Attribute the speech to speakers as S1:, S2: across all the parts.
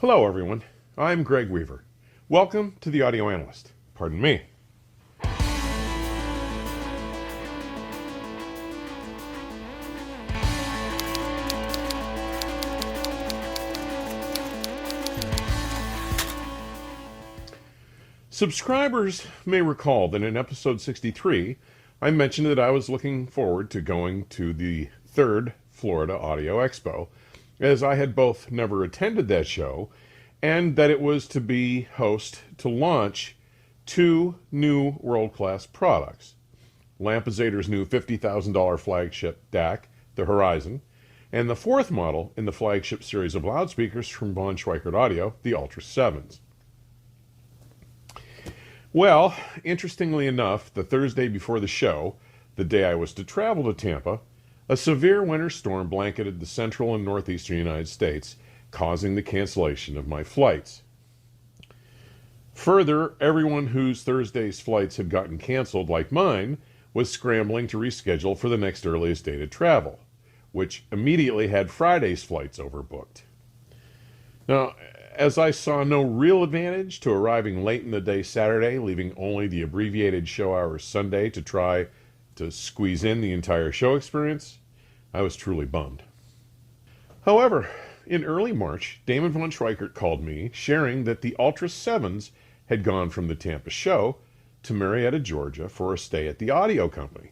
S1: Hello everyone, I'm Greg Weaver. Welcome to the Audio Analyst. Pardon me. Subscribers may recall that in episode 63, I mentioned that I was looking forward to going to the 3rd Florida Audio Expo, as I had both never attended that show and that it was to be host to launch 2 new world-class products. Lampezator's new $50,000 flagship DAC, the Horizon, and the 4th model in the flagship series of loudspeakers from von Schweikert Audio, the Ultra 7s. Well, interestingly enough, the Thursday before the show, the day I was to travel to Tampa, a severe winter storm blanketed the central and northeastern United States, causing the cancellation of my flights. Further, everyone whose Thursday's flights had gotten canceled, like mine, was scrambling to reschedule for the next earliest date of travel, which immediately had Friday's flights overbooked. Now, as I saw no real advantage to arriving late in the day Saturday, leaving only the abbreviated show hours Sunday to try to squeeze in the entire show experience, I was truly bummed. However, in early March, Damon von Schweikert called me, sharing that the Ultra 7s had gone from the Tampa show to Marietta, Georgia for a stay at the audio company.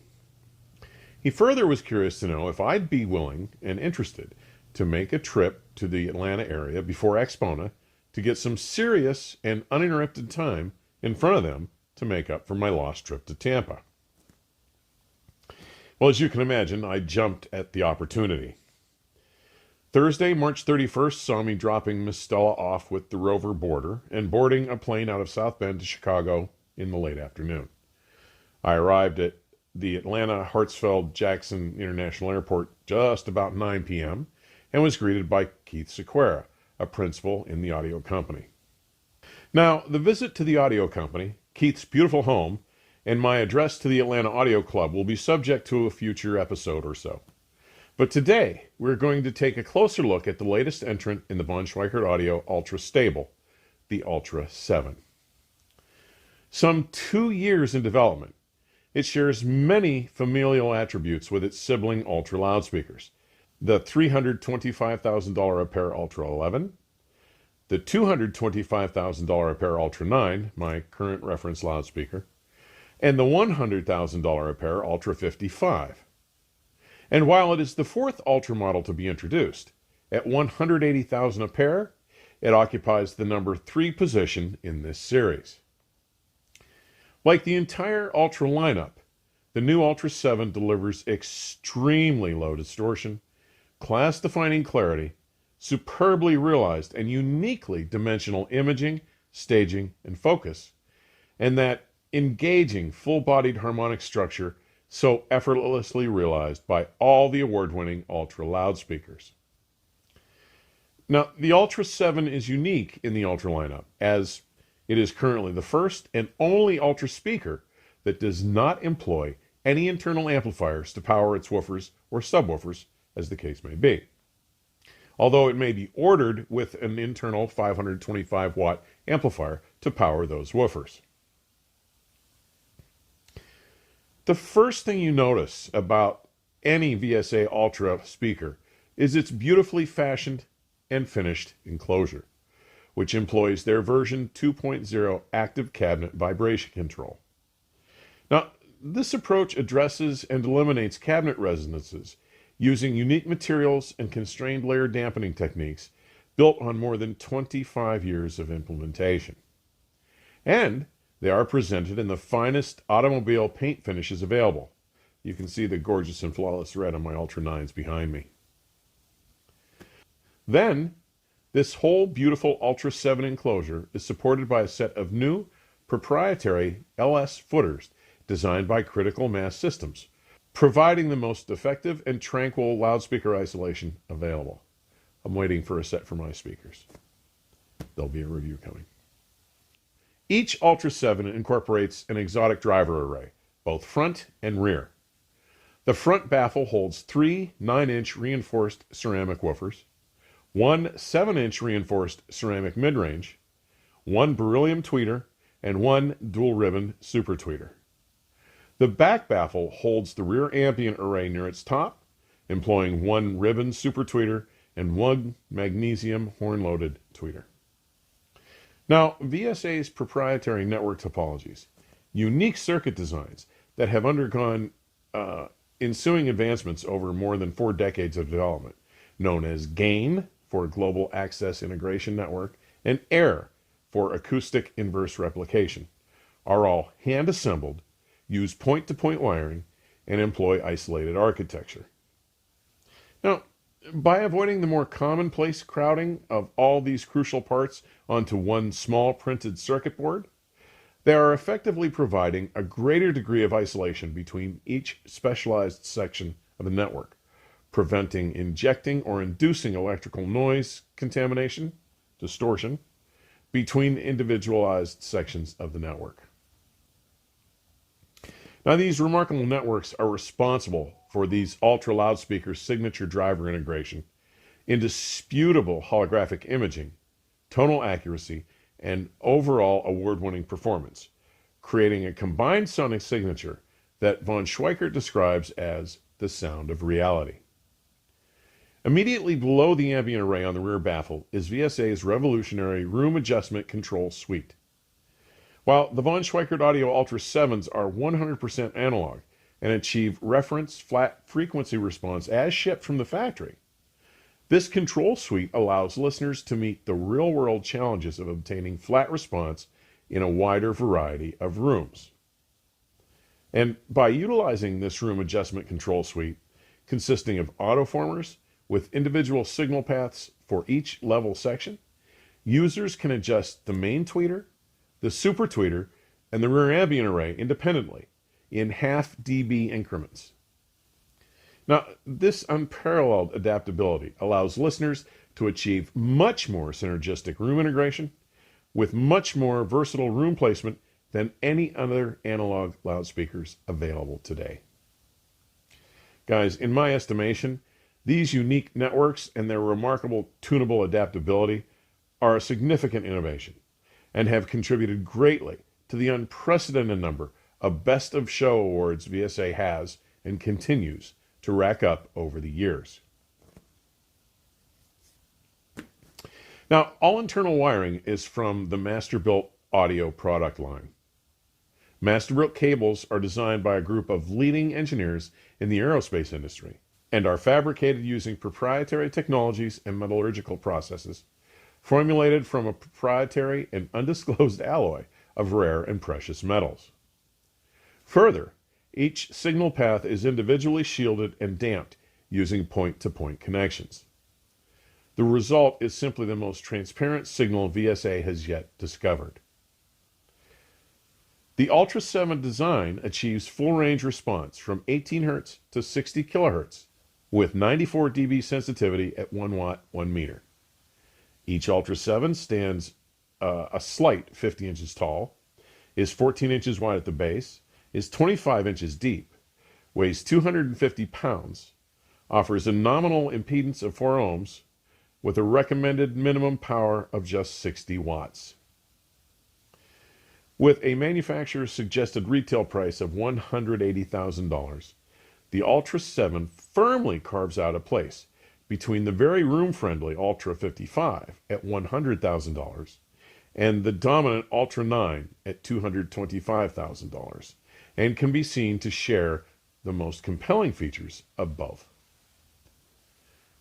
S1: He further was curious to know if I'd be willing and interested to make a trip to the Atlanta area before Expona to get some serious and uninterrupted time in front of them to make up for my lost trip to Tampa. Well, as you can imagine, I jumped at the opportunity. Thursday, March 31st, saw me dropping Miss Stella off with the Rover boarder and boarding a plane out of South Bend to Chicago in the late afternoon. I arrived at the Atlanta Hartsfield-Jackson International Airport just about 9 p.m., and was greeted by Keith Sequeira, a principal in the audio company. Now, the visit to the audio company, Keith's beautiful home, and my address to the Atlanta Audio Club will be subject to a future episode or so. But today, we're going to take a closer look at the latest entrant in the von Schweikert Audio Ultra stable, the Ultra 7. Some 2 years in development, it shares many familial attributes with its sibling Ultra loudspeakers, the $325,000 a pair Ultra 11, the $225,000 a pair Ultra 9, my current reference loudspeaker, and the $100,000 a pair Ultra 55. And while it is the 4th Ultra model to be introduced, at $180,000 a pair, it occupies the number 3 position in this series. Like the entire Ultra lineup, the new Ultra 7 delivers extremely low distortion, class-defining clarity, superbly realized and uniquely dimensional imaging, staging, and focus, and that engaging full-bodied harmonic structure so effortlessly realized by all the award-winning Ultra loudspeakers. Now, the Ultra 7 is unique in the Ultra lineup, as it is currently the first and only Ultra speaker that does not employ any internal amplifiers to power its woofers or subwoofers, as the case may be, although it may be ordered with an internal 525-watt amplifier to power those woofers. The first thing you notice about any VSA Ultra speaker is its beautifully fashioned and finished enclosure, which employs their version 2.0 active cabinet vibration control. Now, this approach addresses and eliminates cabinet resonances using unique materials and constrained layer dampening techniques built on more than 25 years of implementation. And they are presented in the finest automobile paint finishes available. You can see the gorgeous and flawless red on my Ultra 9s behind me. Then, this whole beautiful Ultra 7 enclosure is supported by a set of new proprietary LS footers designed by Critical Mass Systems, providing the most effective and tranquil loudspeaker isolation available. I'm waiting for a set for my speakers. There'll be a review coming. Each Ultra 7 incorporates an exotic driver array, both front and rear. The front baffle holds 3 9-inch reinforced ceramic woofers, one 7-inch reinforced ceramic mid-range, one beryllium tweeter, and one dual-ribbon super tweeter. The back baffle holds the rear ambient array near its top, employing one ribbon super tweeter and one magnesium horn-loaded tweeter. Now, VSA's proprietary network topologies, unique circuit designs that have undergone ensuing advancements over more than 4 decades of development, known as GAIN for Global Access Integration Network and AIR for Acoustic Inverse Replication, are all hand-assembled, use point-to-point wiring, and employ isolated architecture. Now, by avoiding the more commonplace crowding of all these crucial parts onto one small printed circuit board, they are effectively providing a greater degree of isolation between each specialized section of the network, preventing injecting or inducing electrical noise contamination, distortion, between individualized sections of the network. Now, these remarkable networks are responsible for these Ultra loudspeakers' signature driver integration, indisputable holographic imaging, tonal accuracy, and overall award-winning performance, creating a combined sonic signature that von Schweikert describes as the sound of reality. Immediately below the ambient array on the rear baffle is VSA's revolutionary room adjustment control suite. While the von Schweikert Audio Ultra 7s are 100% analog and achieve reference flat frequency response as shipped from the factory, this control suite allows listeners to meet the real-world challenges of obtaining flat response in a wider variety of rooms. And by utilizing this room adjustment control suite, consisting of autoformers with individual signal paths for each level section, users can adjust the main tweeter, the super tweeter, and the rear ambient array independently in half dB increments. Now, this unparalleled adaptability allows listeners to achieve much more synergistic room integration with much more versatile room placement than any other analog loudspeakers available today. Guys, in my estimation, these unique networks and their remarkable tunable adaptability are a significant innovation and have contributed greatly to the unprecedented number of Best of Show awards VSA has and continues to rack up over the years. Now, all internal wiring is from the Masterbuilt audio product line. Masterbuilt cables are designed by a group of leading engineers in the aerospace industry and are fabricated using proprietary technologies and metallurgical processes formulated from a proprietary and undisclosed alloy of rare and precious metals. Further, each signal path is individually shielded and damped using point-to-point connections. The result is simply the most transparent signal VSA has yet discovered. The Ultra 7 design achieves full range response from 18 Hz to 60 kHz with 94 dB sensitivity at 1 watt, 1 meter. Each Ultra 7 stands a slight 50 inches tall, is 14 inches wide at the base, is 25 inches deep, weighs 250 pounds, offers a nominal impedance of 4 ohms, with a recommended minimum power of just 60 watts. With a manufacturer's suggested retail price of $180,000, the Ultra 7 firmly carves out a place between the very room-friendly Ultra 55 at $100,000 and the dominant Ultra 9 at $225,000, and can be seen to share the most compelling features of both.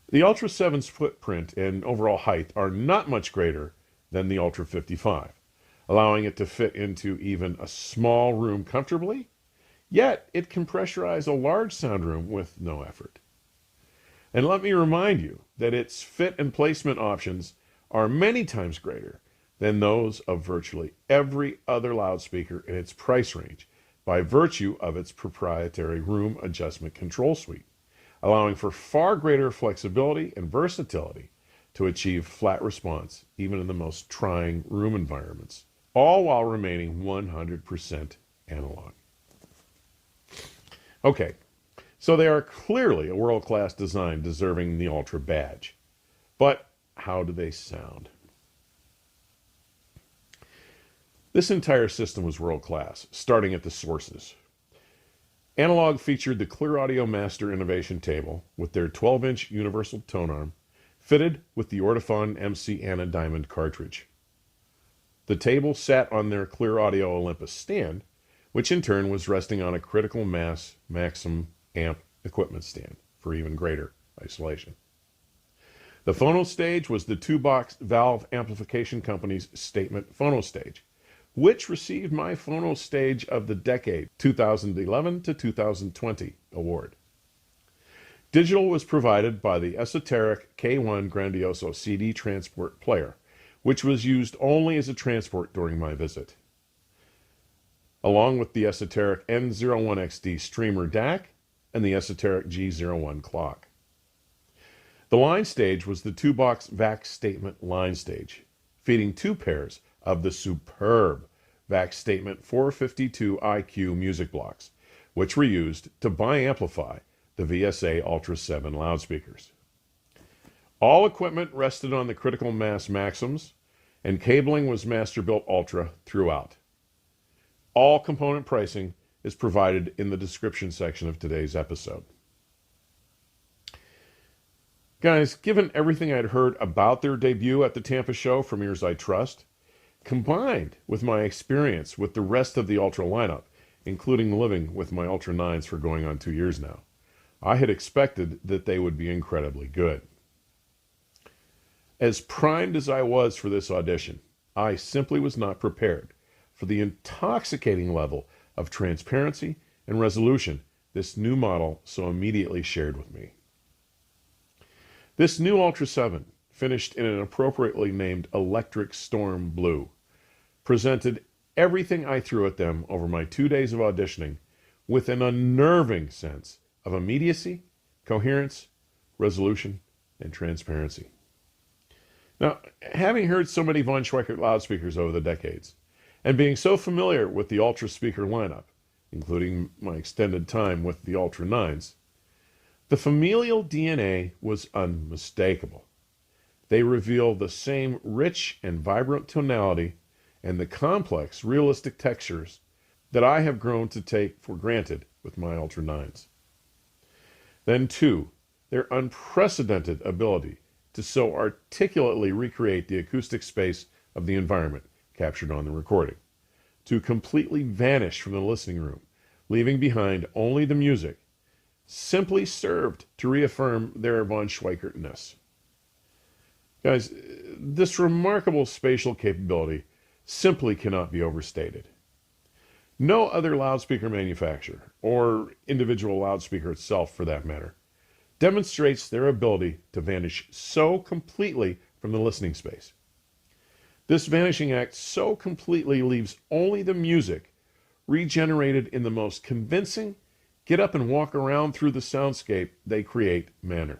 S1: The Ultra 7's footprint and overall height are not much greater than the Ultra 55, allowing it to fit into even a small room comfortably, yet it can pressurize a large sound room with no effort. And let me remind you that its fit and placement options are many times greater than those of virtually every other loudspeaker in its price range by virtue of its proprietary room adjustment control suite, allowing for far greater flexibility and versatility to achieve flat response even in the most trying room environments, all while remaining 100% analog. Okay, so they are clearly a world-class design deserving the Ultra badge. But how do they sound? This entire system was world class, starting at the sources. Analog featured the Clearaudio Master Innovation table with their 12-inch universal tonearm, fitted with the Ortofon MC Anna Diamond cartridge. The table sat on their Clearaudio Olympus stand, which in turn was resting on a critical mass Maxim amp equipment stand for even greater isolation. The Phono Stage was the two-box valve amplification company's statement Phono Stage, which received my Phono Stage of the Decade 2011 to 2020 award. Digital was provided by the Esoteric K1 Grandioso CD transport player, which was used only as a transport during my visit, along with the Esoteric N01XD streamer DAC and the Esoteric G01 clock. The line stage was the two-box VAC Statement Line stage, feeding two pairs of the superb VAC Statement 452 IQ music blocks, which were used to biamplify the VSA Ultra 7 loudspeakers. All equipment rested on the critical mass Maxims, and cabling was Masterbuilt Ultra throughout. All component pricing is provided in the description section of today's episode. Guys, given everything I'd heard about their debut at the Tampa show from ears I trust, combined with my experience with the rest of the Ultra lineup, including living with my Ultra 9s for going on 2 years now, I had expected that they would be incredibly good. As primed as I was for this audition, I simply was not prepared for the intoxicating level of transparency and resolution this new model so immediately shared with me. This new Ultra 7, finished in an appropriately named Electric Storm Blue, presented everything I threw at them over my 2 days of auditioning with an unnerving sense of immediacy, coherence, resolution, and transparency. Now, having heard so many von Schweikert loudspeakers over the decades, and being so familiar with the Ultra speaker lineup, including my extended time with the Ultra 9s, the familial DNA was unmistakable. They reveal the same rich and vibrant tonality and the complex, realistic textures that I have grown to take for granted with my Ultra 9s. Then, too, their unprecedented ability to so articulately recreate the acoustic space of the environment captured on the recording, to completely vanish from the listening room, leaving behind only the music, simply served to reaffirm their von Schweikert-ness. Guys, this remarkable spatial capability simply cannot be overstated. No other loudspeaker manufacturer, or individual loudspeaker itself for that matter, demonstrates their ability to vanish so completely from the listening space. This vanishing act so completely leaves only the music regenerated in the most convincing, get up and walk around through the soundscape they create manner.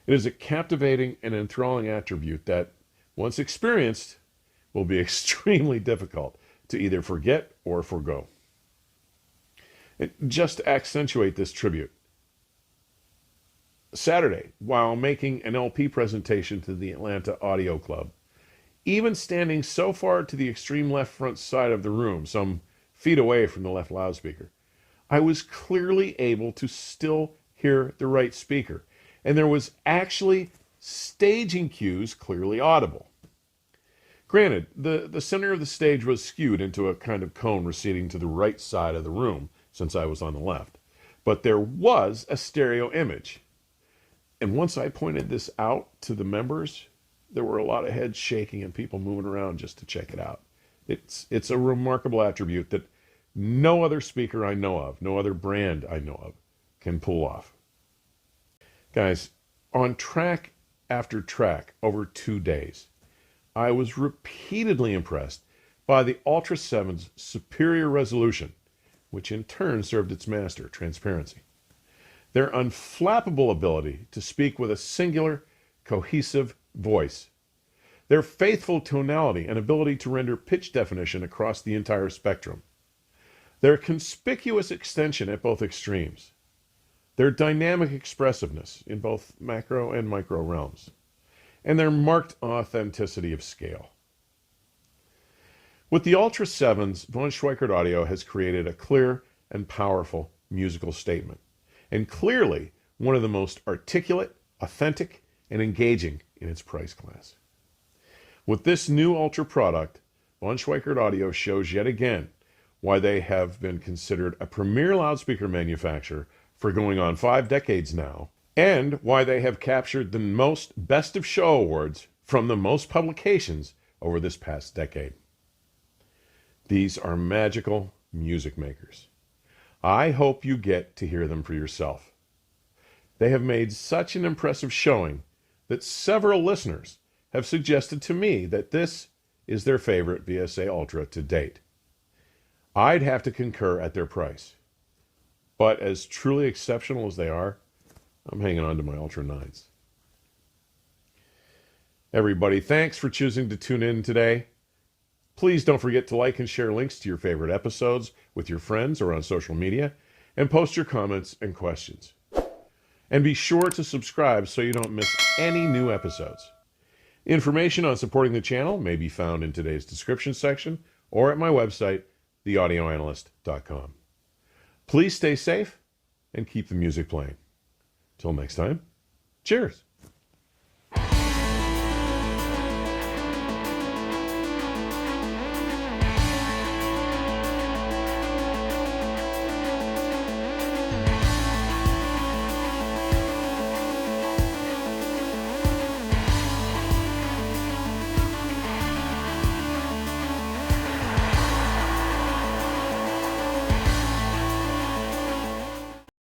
S1: It is a captivating and enthralling attribute that, once experienced, will be extremely difficult to either forget or forgo. And just to accentuate this tribute, Saturday, while making an LP presentation to the Atlanta Audio Club, even standing so far to the extreme left front side of the room, some feet away from the left loudspeaker, I was clearly able to still hear the right speaker, and there was actually staging cues clearly audible. Granted, the center of the stage was skewed into a kind of cone receding to the right side of the room, since I was on the left, but there was a stereo image. And once I pointed this out to the members, there were a lot of heads shaking and people moving around just to check it out. It's a remarkable attribute that no other speaker I know of, no other brand I know of, can pull off. Guys, on track after track over 2 days, I was repeatedly impressed by the Ultra 7's superior resolution, which in turn served its master, transparency. Their unflappable ability to speak with a singular, cohesive voice. Their faithful tonality and ability to render pitch definition across the entire spectrum. Their conspicuous extension at both extremes. Their dynamic expressiveness in both macro and micro realms. and their marked authenticity of scale. With the Ultra 7s, von Schweikert Audio has created a clear and powerful musical statement, and clearly one of the most articulate, authentic, and engaging in its price class. With this new Ultra product, von Schweikert Audio shows yet again why they have been considered a premier loudspeaker manufacturer for going on 5 decades now, and why they have captured the most Best of Show awards from the most publications over this past decade. These are magical music makers. I hope you get to hear them for yourself. They have made such an impressive showing that several listeners have suggested to me that this is their favorite VSA Ultra to date. I'd have to concur at their price. But as truly exceptional as they are, I'm hanging on to my Ultra 9s. Everybody, thanks for choosing to tune in today. Please don't forget to like and share links to your favorite episodes with your friends or on social media, and post your comments and questions. And be sure to subscribe so you don't miss any new episodes. Information on supporting the channel may be found in today's description section or at my website, theaudioanalyst.com. Please stay safe and keep the music playing. Till next time, cheers.